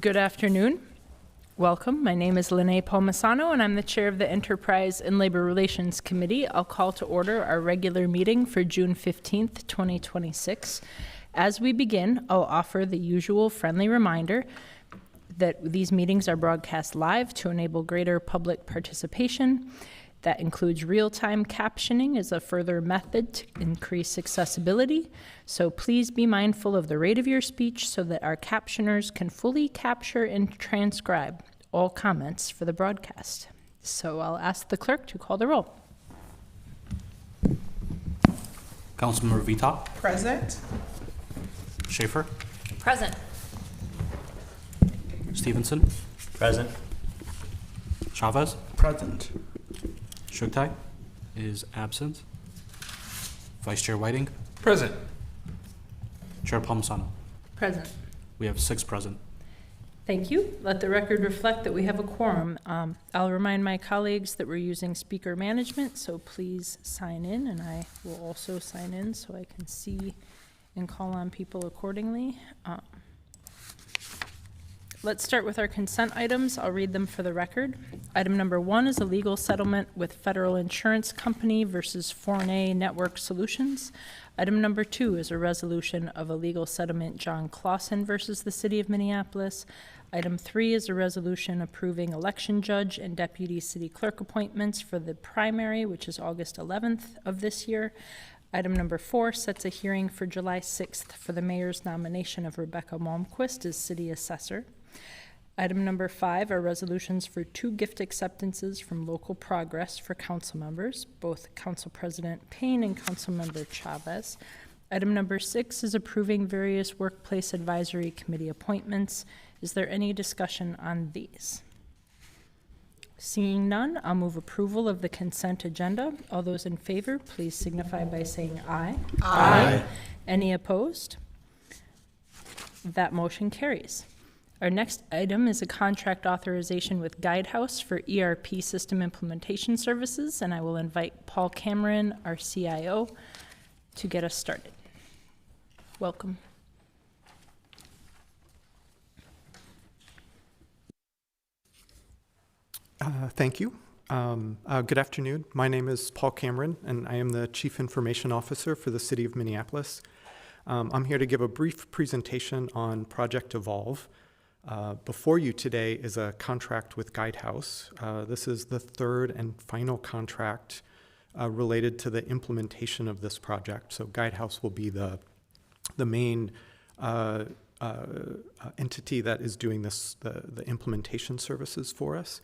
Good afternoon. Welcome. My name is Lene Palmisano, and I'm the chair of the Enterprise and Labor Relations Committee. I'll call to order our regular meeting for June 15th, 2026. As we begin, I'll offer the usual friendly reminder that these meetings are broadcast live to enable greater public participation. That includes real-time captioning as a further method to increase accessibility. So please be mindful of the rate of your speech so that our captioners can fully capture and transcribe all comments for the broadcast. So I'll ask the clerk to call the roll. Councilmember Vita. Present. Schaefer. Present. Stevenson. Present. Chavez. Present. Shugtai is absent. Vice Chair Whiting. Present. Chair Palmisano. Present. We have 6 present. Thank you. Let the record reflect that we have a quorum. I'll remind my colleagues that we're using speaker management, so please sign in, and I will also sign in so I can see and call on people accordingly. Let's start with our consent items. I'll read them for the record. Item number 1 is a legal settlement with Federal Insurance Company versus Foreign Network Solutions. Item number 2 is a resolution of a legal settlement John Clausen versus the City of Minneapolis. Item 3 is a resolution approving election judge and deputy city clerk appointments for the primary, which is August 11th of this year. Item number 4 sets a hearing for July 6th for the mayor's nomination of Rebecca Malmquist as city assessor. Item number 5 are resolutions for 2 gift acceptances from Local Progress for council members, both Council President Payne and Council Member Chavez. Item number 6 is approving various Workplace Advisory Committee appointments. Is there any discussion on these? Seeing none, I'll move approval of the consent agenda. All those in favor, please signify by saying aye. Aye. Any opposed? That motion carries. Our next item is a contract authorization with Guidehouse for ERP system implementation services, and I will invite Paul Cameron, our CIO, to get us started. Welcome. Thank you. Good afternoon. My name is Paul Cameron, and I am the Chief Information Officer for the City of Minneapolis. I'm here to give a brief presentation on Project Evolve. Before you today is a contract with Guidehouse. This is the 3rd and final contract related to the implementation of this project. So Guidehouse will be the main entity that is doing this, the implementation services for us.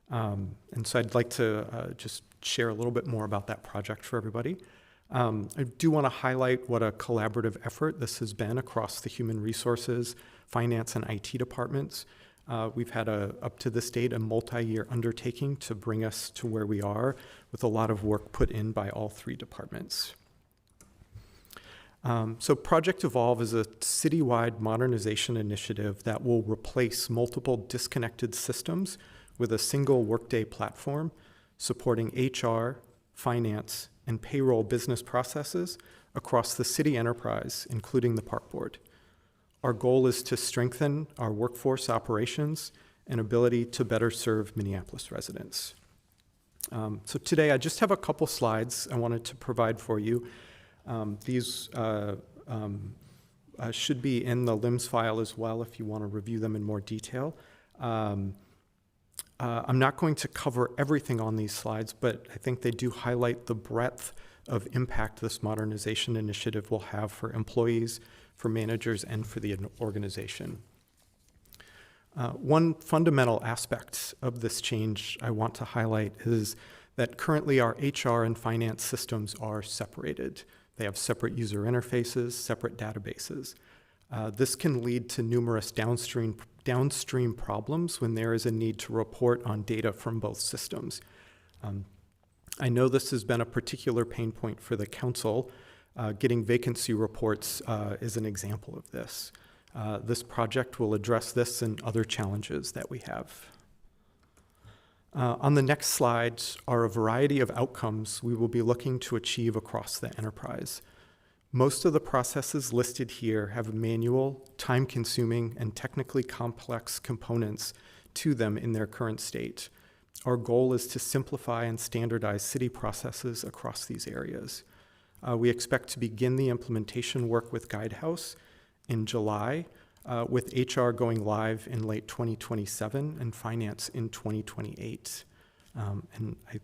And so I'd like to just share a little bit more about that project for everybody. I do want to highlight what a collaborative effort this has been across the human resources, finance, and IT departments. We've had, up to this date, a multi-year undertaking to bring us to where we are, with a lot of work put in by all 3 departments. So Project Evolve is a citywide modernization initiative that will replace multiple disconnected systems with a single Workday platform supporting HR, finance, and payroll business processes across the city enterprise, including the Park Board. Our goal is to strengthen our workforce operations and ability to better serve Minneapolis residents. So today I just have a couple slides I wanted to provide for you. These should be in the LIMS file as well if you want to review them in more detail. I'm not going to cover everything on these slides, but I think they do highlight the breadth of impact this modernization initiative will have for employees, for managers, and for the organization. One fundamental aspect of this change I want to highlight is that currently our HR and finance systems are separated. They have separate user interfaces, separate databases. This can lead to numerous downstream problems when there is a need to report on data from both systems. I know this has been a particular pain point for the council. Getting vacancy reports is an example of this. This project will address this and other challenges that we have. On the next slide are a variety of outcomes we will be looking to achieve across the enterprise. Most of the processes listed here have manual, time-consuming, and technically complex components to them in their current state. Our goal is to simplify and standardize city processes across these areas. We expect to begin the implementation work with Guidehouse in July, with HR going live in late 2027 and finance in 2028.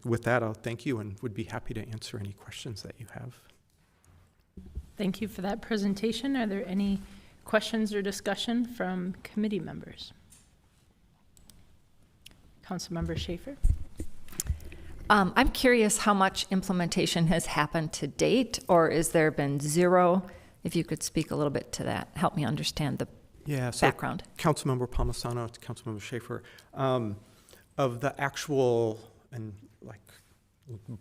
With that, I'll thank you and would be happy to answer any questions that you have. Thank you for that presentation. Are there any questions or discussion from committee members? Councilmember Schaefer. I'm curious how much implementation has happened to date, or is there been zero? If you could speak a little bit to that, help me understand the background. Councilmember Palmisano to Councilmember Schaefer, of the actual, and like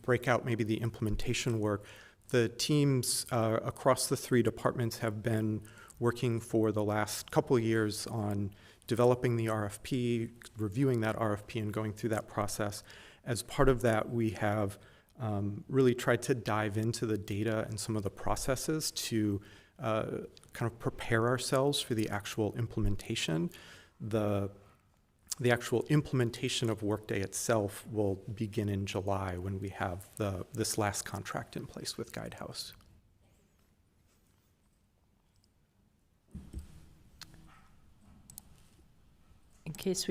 break out maybe the implementation work, the teams across the three departments have been working for the last couple of years on developing the RFP, reviewing that RFP, and going through that process. As part of that, we have really tried to dive into the data and some of the processes to kind of prepare ourselves for the actual implementation. The actual implementation of Workday itself will begin in July when we have this last contract in place with Guidehouse. In case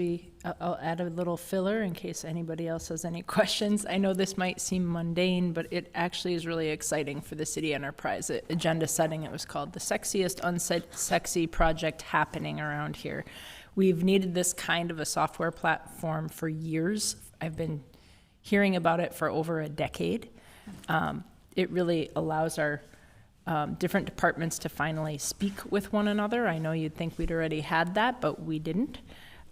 I'll add a little filler in case anybody else has any questions. I know this might seem mundane, but it actually is really exciting for the city enterprise. Agenda setting, it was called the sexiest unsexy project happening around here. We've needed this kind of a software platform for years. I've been hearing about it for over a decade. It really allows our different departments to finally speak with one another. I know you'd think we'd already had that, but we didn't.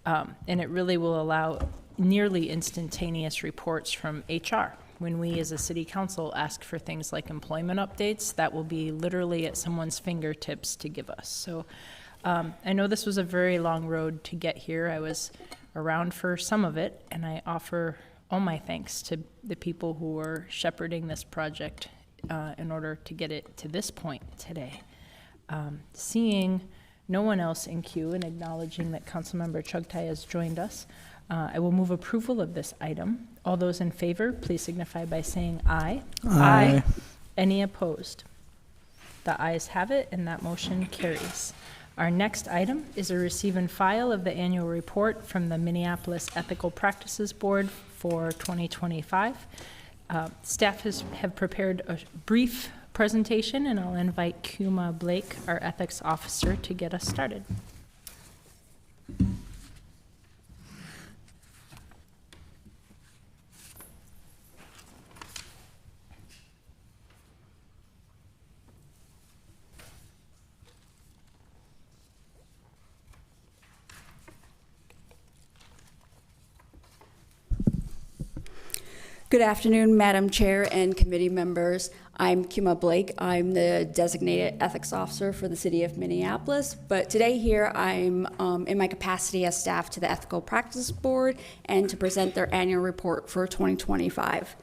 And it really will allow nearly instantaneous reports from HR. When we as a city council ask for things like employment updates, that will be literally at someone's fingertips to give us. So I know this was a very long road to get here. I was around for some of it, and I offer all my thanks to the people who are shepherding this project in order to get it to this point today. Seeing no one else in queue and acknowledging that Councilmember Chugtai has joined us, I will move approval of this item. All those in favor, please signify by saying aye. Aye. Any opposed? The ayes have it, and that motion carries. Our next item is a receive and file of the annual report from the Minneapolis Ethical Practices Board for 2025. Staff have prepared a brief presentation, and I'll invite Kuma Blake, our ethics officer, to get us started. Good afternoon, Madam Chair and committee members. I'm Kuma Blake. I'm the designated ethics officer for the city of Minneapolis, but today here I'm in my capacity as staff to the Ethical Practice Board and to present their annual report for 2025.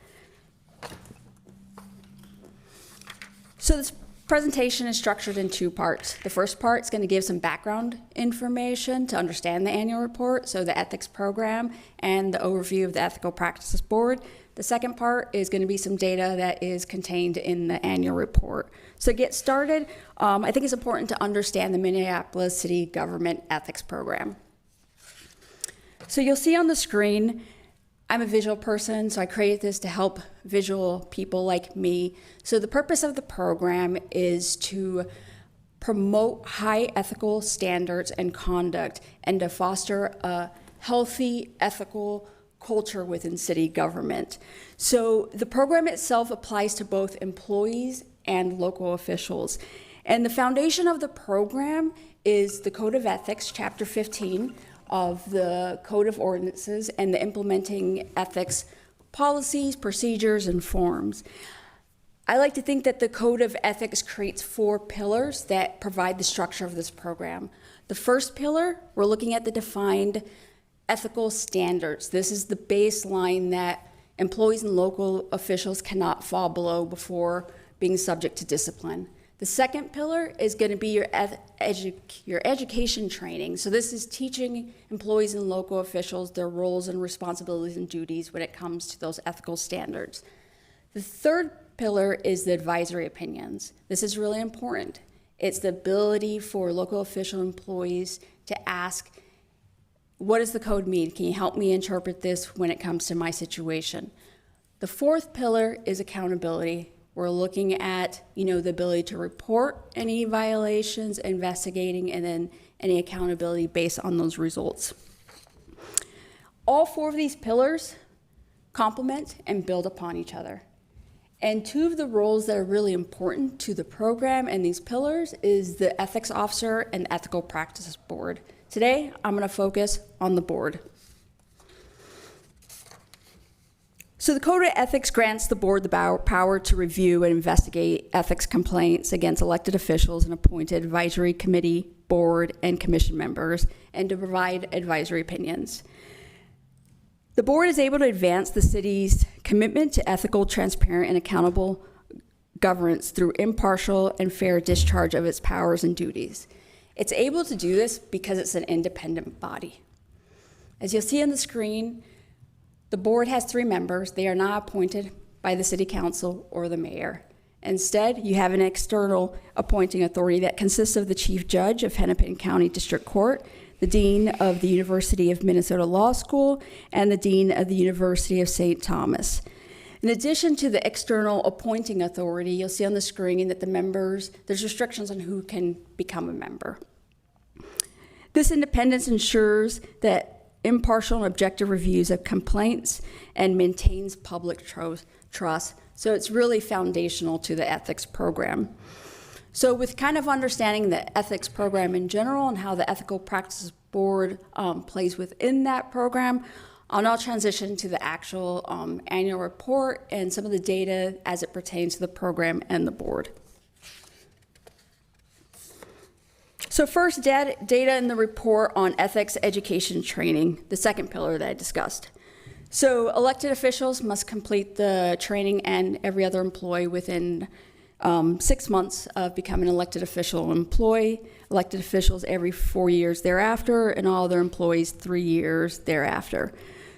So this presentation is structured in two parts. The first part is going to give some background information to understand the annual report, so the ethics program and the overview of the Ethical Practices Board. The second part is going to be some data that is contained in the annual report. So to get started, I think it's important to understand the Minneapolis City Government Ethics Program. So you'll see on the screen, I'm a visual person, so I created this to help visual people like me. So the purpose of the program is to promote high ethical standards and conduct and to foster a healthy, ethical culture within city government. So the program itself applies to both employees and local officials. And the foundation of the program is the Code of Ethics, Chapter 15 of the Code of Ordinances, and the implementing ethics policies, procedures, and forms. I like to think that the Code of Ethics creates 4 pillars that provide the structure of this program. The first pillar, we're looking at the defined ethical standards. This is the baseline that employees and local officials cannot fall below before being subject to discipline. The second pillar is going to be your education training. So this is teaching employees and local officials their roles and responsibilities and duties when it comes to those ethical standards. The third pillar is the advisory opinions. This is really important. It's the ability for local official employees to ask, what does the code mean? Can you help me interpret this when it comes to my situation? The fourth pillar is accountability. We're looking at, the ability to report any violations, investigating, and then any accountability based on those results. All four of these pillars complement and build upon each other. And two of the roles that are really important to the program and these pillars is the ethics officer and ethical practices board. Today, I'm going to focus on the board. So the Code of Ethics grants the board the power to review and investigate ethics complaints against elected officials and appointed advisory committee, board, and commission members, and to provide advisory opinions. The board is able to advance the city's commitment to ethical, transparent, and accountable governance through impartial and fair discharge of its powers and duties. It's able to do this because it's an independent body. As you'll see on the screen, the board has 3 members. They are not appointed by the city council or the mayor. Instead, you have an external appointing authority that consists of the chief judge of Hennepin County District Court, the dean of the University of Minnesota Law School, and the dean of the University of St. Thomas. In addition to the external appointing authority, you'll see on the screen that the members, there's restrictions on who can become a member. This independence ensures that impartial and objective reviews of complaints and maintains public trust. So it's really foundational to the ethics program. So with kind of understanding the ethics program in general and how the Ethical Practices Board plays within that program, I'll now transition to the actual annual report and some of the data as it pertains to the program and the board. So first, data in the report on ethics education training, the second pillar that I discussed. So elected officials must complete the training and every other employee within 6 months of becoming an elected official employee, elected officials every 4 years thereafter, and all other employees 3 years thereafter.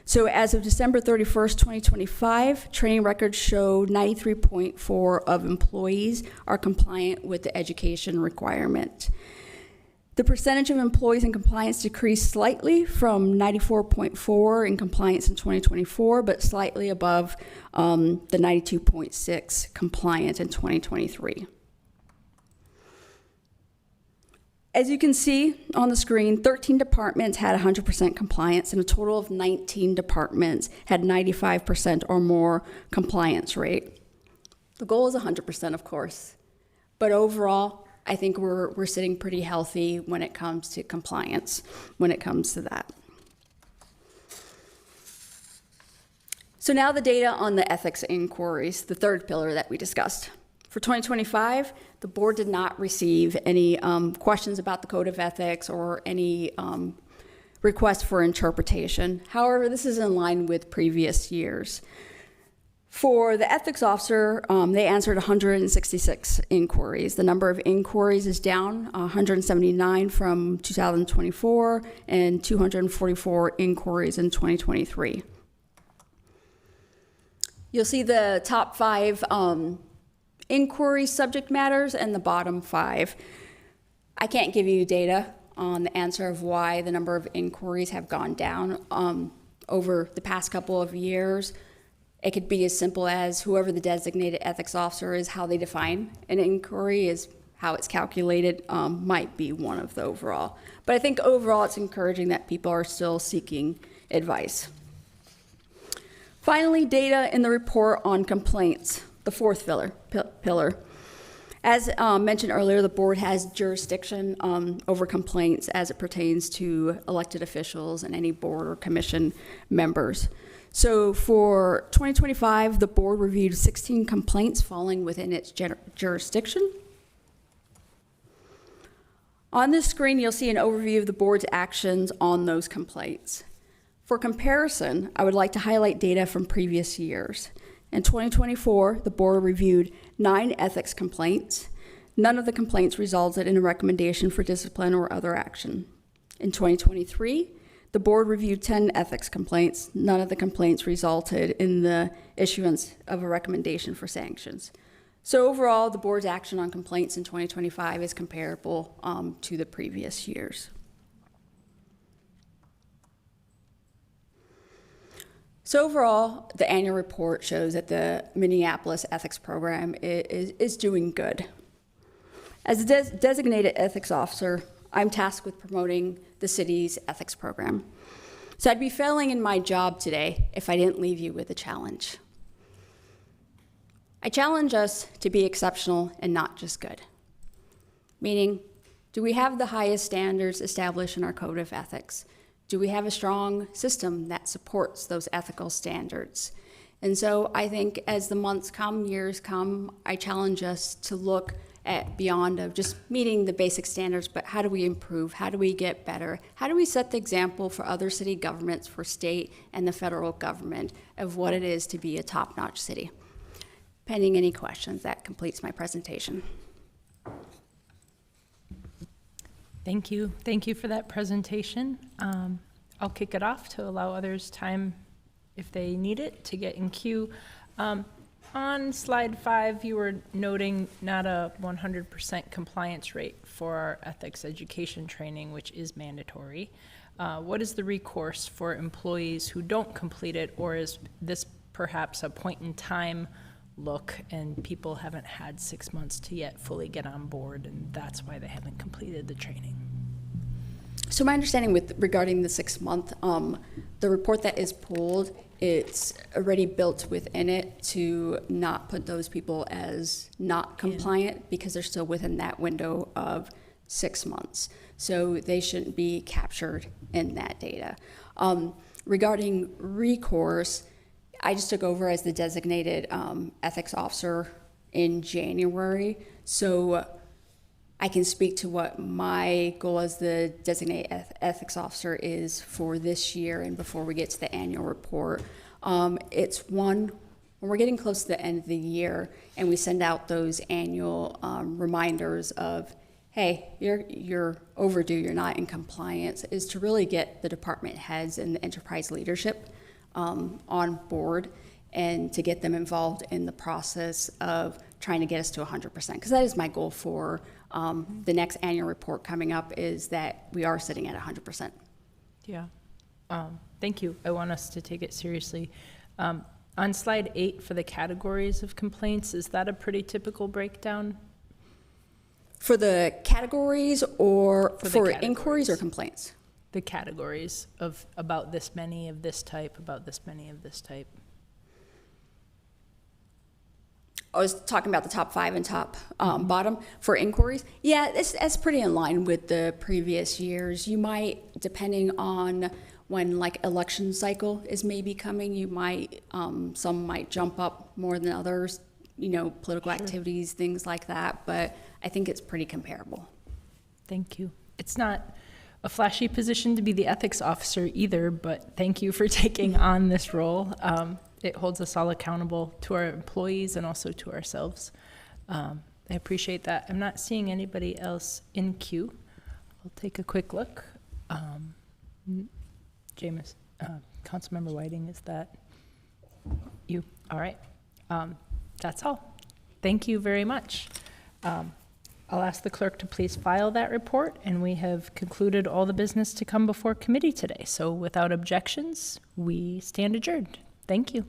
So as of December 31st, 2025, training records show 93.4% of employees are compliant with the education requirement. The percentage of employees in compliance decreased slightly from 94.4% in compliance in 2024, but slightly above the 92.6% compliant in 2023. As you can see on the screen, 13 departments had 100% compliance, and a total of 19 departments had 95% or more compliance rate. The goal is 100%, of course, but overall, I think we're sitting pretty healthy when it comes to compliance, when it comes to that. So now the data on the ethics inquiries, the third pillar that we discussed. For 2025, the board did not receive any questions about the Code of Ethics or any requests for interpretation. However, this is in line with previous years. For the ethics officer, they answered 166 inquiries. The number of inquiries is down 179 from 2024 and 244 inquiries in 2023. You'll see the top 5 inquiry subject matters and the bottom 5. I can't give you data on the answer of why the number of inquiries have gone down over the past couple of years. It could be as simple as whoever the designated ethics officer is, how they define an inquiry is how it's calculated, might be one of the overall. But I think overall it's encouraging that people are still seeking advice. Finally, data in the report on complaints, the fourth pillar. As mentioned earlier, the board has jurisdiction over complaints as it pertains to elected officials and any board or commission members. So for 2025, the board reviewed 16 complaints falling within its jurisdiction. On this screen, you'll see an overview of the board's actions on those complaints. For comparison, I would like to highlight data from previous years. In 2024, the board reviewed 9 ethics complaints, None of the complaints resulted in a recommendation for discipline or other action. In 2023, the board reviewed 10 ethics complaints. None of the complaints resulted in the issuance of a recommendation for sanctions. So overall, the board's action on complaints in 2025 is comparable to the previous years. So overall, the annual report shows that the Minneapolis ethics program is doing good. As a designated ethics officer, I'm tasked with promoting the city's ethics program. So I'd be failing in my job today if I didn't leave you with a challenge. I challenge us to be exceptional and not just good. Meaning, do we have the highest standards established in our code of ethics? Do we have a strong system that supports those ethical standards? And so I think as the months come, years come, I challenge us to look at beyond of just meeting the basic standards, but how do we improve? How do we get better? How do we set the example for other city governments, for state and the federal government of what it is to be a top-notch city? Pending any questions, that completes my presentation. Thank you. Thank you for that presentation. I'll kick it off to allow others time, if they need it, to get in queue. On slide 5, you were noting not a 100% compliance rate for our ethics education training, which is mandatory. What is the recourse for employees who don't complete it, or is this perhaps a point in time look and people haven't had 6 months to yet fully get on board, and that's why they haven't completed the training? So my understanding regarding the 6 month, the report that is pulled, it's already built within it to not put those people as not compliant because they're still within that window of 6 months. So they shouldn't be captured in that data. Regarding recourse, I just took over as the designated ethics officer in January. So I can speak to what my goal as the designated ethics officer is for this year and before we get to the annual report. It's when we're getting close to the end of the year and we send out those annual reminders of, hey, you're overdue, you're not in compliance, is to really get the department heads and the enterprise leadership on board and to get them involved in the process of trying to get us to 100%, because that is my goal for the next annual report coming up, is that we are sitting at 100%. Yeah. Thank you. I want us to take it seriously. On slide 8 for the categories of complaints, is that a pretty typical breakdown? For the categories or For the for categories. inquiries or complaints? The categories of about this many of this type, about this many of this type. I was talking about the top 5 and top bottom for inquiries. Yeah, that's pretty in line with the previous years. You might, depending on when like election cycle is maybe coming, you might, some might jump up more than others, you know, political activities, things like that. But I think it's pretty comparable. Thank you. It's not a flashy position to be the ethics officer either, but thank you for taking on this role. It holds us all accountable to our employees and also to ourselves. I appreciate that. I'm not seeing anybody else in queue. I'll take a quick look. James, Councilmember Whiting, is that you? All right. That's all. Thank you very much. I'll ask the clerk to please file that report, and we have concluded all the business to come before committee today. So without objections, we stand adjourned. Thank you.